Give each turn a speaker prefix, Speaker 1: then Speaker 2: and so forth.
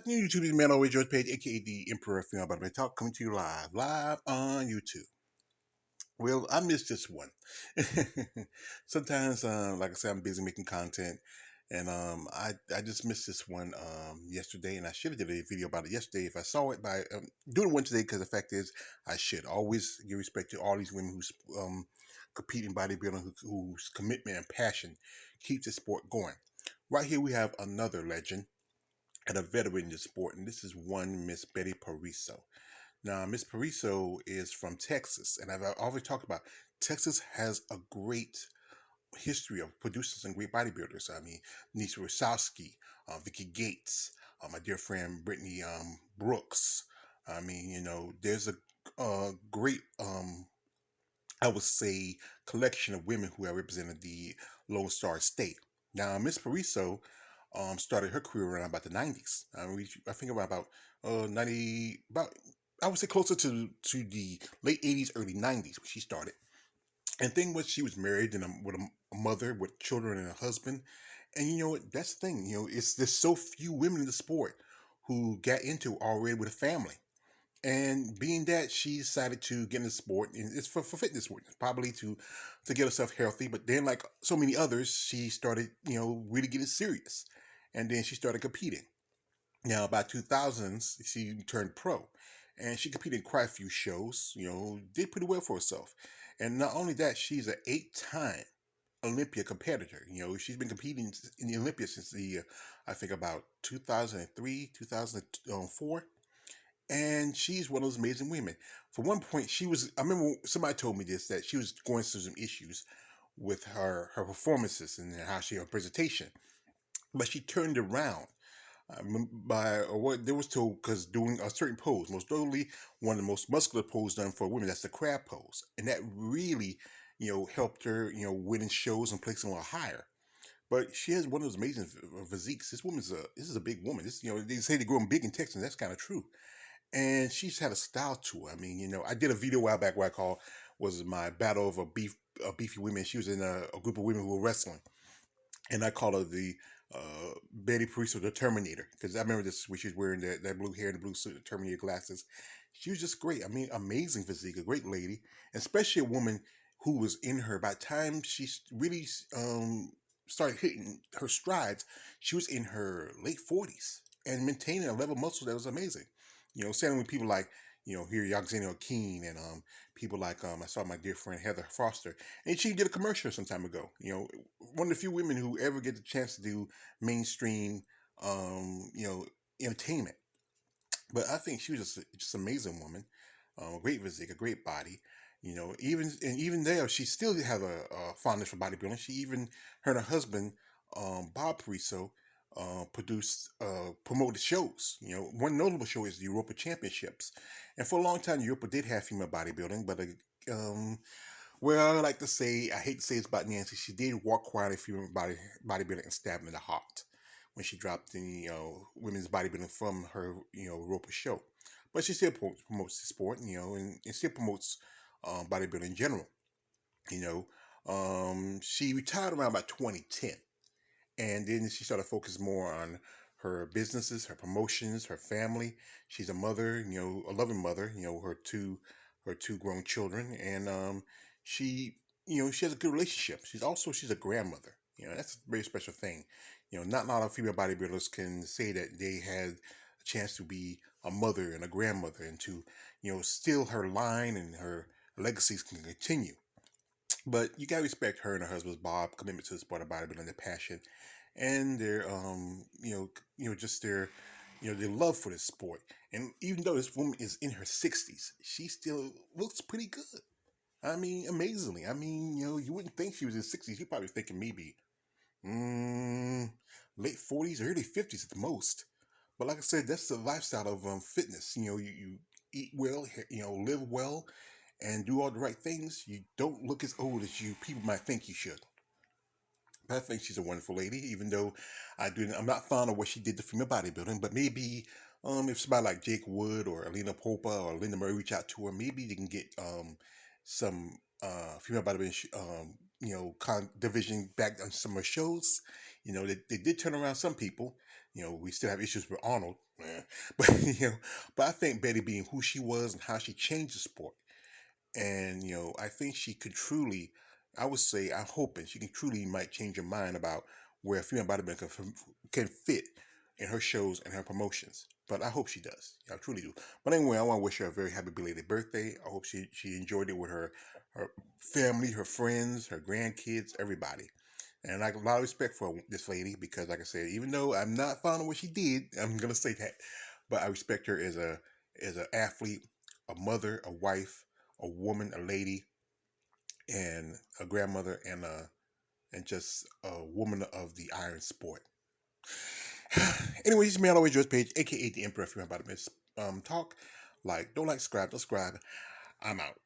Speaker 1: New YouTube man always George Page, aka the Emperor of Female Body Talk, coming to you live on YouTube. Well, I missed this one. Sometimes, like I said, I'm busy making content, and I just missed this one yesterday, and I should have did a video about it yesterday if I saw it. By doing one today because the fact is, I should always give respect to all these women who's compete in bodybuilding, whose commitment and passion keeps the sport going. Right here, we have another legend and a veteran in the sport, and this is one Miss Betty Pariso. Now, Miss Pariso is from Texas, and I've already talked about Texas has a great history of producing some great bodybuilders. I mean, Nisa Rosowski, Vicky Gates, my dear friend Brittany Brooks. I mean, there's a great, I would say, collection of women who have represented the Lone Star State. Now, Miss Pariso started her career around about the 90s. I think around about 90, about I would say closer to the late 80s, early 90s when she started. And thing was, she was married and with a mother with children and a husband. And you know what? That's the thing. It's there's so few women in the sport who got into it already with a family. And being that she decided to get in the sport, and it's for fitness sport, probably to get herself healthy. But then, like so many others, she started, really getting serious, and then she started competing. Now, by 2000s, she turned pro, and she competed in quite a few shows. Did pretty well for herself, and not only that, she's an eight-time Olympia competitor. She's been competing in the Olympia since I think about 2003, 2004, and she's one of those amazing women. For one point, I remember somebody told me this, that she was going through some issues with her performances and how her presentation, but she turned around by or what they was told, because doing a certain pose, most notably one of the most muscular poses done for women, that's the crab pose, and that really helped her winning shows and placing a lot higher. But she has one of those amazing physiques. This is a big woman. They say they grow them big in Texas. That's kind of true, and she's had a style to her. I mean, I did a video a while back where I called was my battle of beefy women. She was in a group of women who were wrestling, and I call her the Betty Pariso, the Terminator, because I remember this when she was wearing that blue hair and the blue suit, the Terminator glasses. She was just great. I mean, amazing physique, a great lady, especially a woman who was in her. By the time she really started hitting her strides, she was in her late 40s and maintaining a level of muscle that was amazing. Standing with people like here Yaxino Keen and people like I saw my dear friend Heather Foster, and she did a commercial some time ago. One of the few women who ever get the chance to do mainstream, entertainment. But I think she was just an amazing woman, a great physique, a great body. Even there, she still had a fondness for bodybuilding. She even her and her husband, Bob Pariso, promoted shows. One notable show is the Europa Championships, and for a long time, Europa did have female bodybuilding, but well, I like to say, I hate to say it's about Nancy. She did walk quietly through bodybuilding and stab him in the heart when she dropped the women's bodybuilding from her Roper show. But she still promotes the sport, and still promotes bodybuilding in general. You she retired around about 2010, and then she started focusing more on her businesses, her promotions, her family. She's a mother, a loving mother. Her two grown children, and she has a good relationship. She's a grandmother. That's a very special thing. Not a lot of female bodybuilders can say that they had a chance to be a mother and a grandmother, and to still her line and her legacies can continue. But you gotta respect her and her husband's Bob commitment to the sport of bodybuilding, their passion, and their just their love for this sport. And even though this woman is in her 60s, she still looks pretty good. I mean, amazingly. I mean, you wouldn't think she was in 60s. You're probably thinking maybe mm, late 40s, early 50s at the most. But like I said, that's the lifestyle of fitness. You eat well, live well, and do all the right things. You don't look as old as you people might think you should. But I think she's a wonderful lady, even though I'm not fond of what she did to female bodybuilding. But maybe if somebody like Jake Wood or Alina Popa or Linda Murray reach out to her, maybe they can get some female bodybuilding, division back on some of her shows. They did turn around some people. We still have issues with Arnold, man. But but I think Betty being who she was and how she changed the sport, and I think she could truly, I would say, I'm hoping she can truly might change your mind about where a female bodybuilder can fit in her shows and her promotions. But I hope she does. I truly do. But anyway, I want to wish her a very happy belated birthday. I hope she enjoyed it with her family, her friends, her grandkids, everybody. And I have a lot of respect for this lady because, like I said, even though I'm not fond of what she did, I'm gonna say that, but I respect her as an athlete, a mother, a wife, a woman, a lady, and a grandmother, and just a woman of the iron sport. Anyway, this is me on always yours page, aka the Emperor. If you're about to miss talk, don't like, subscribe, don't subscribe. I'm out.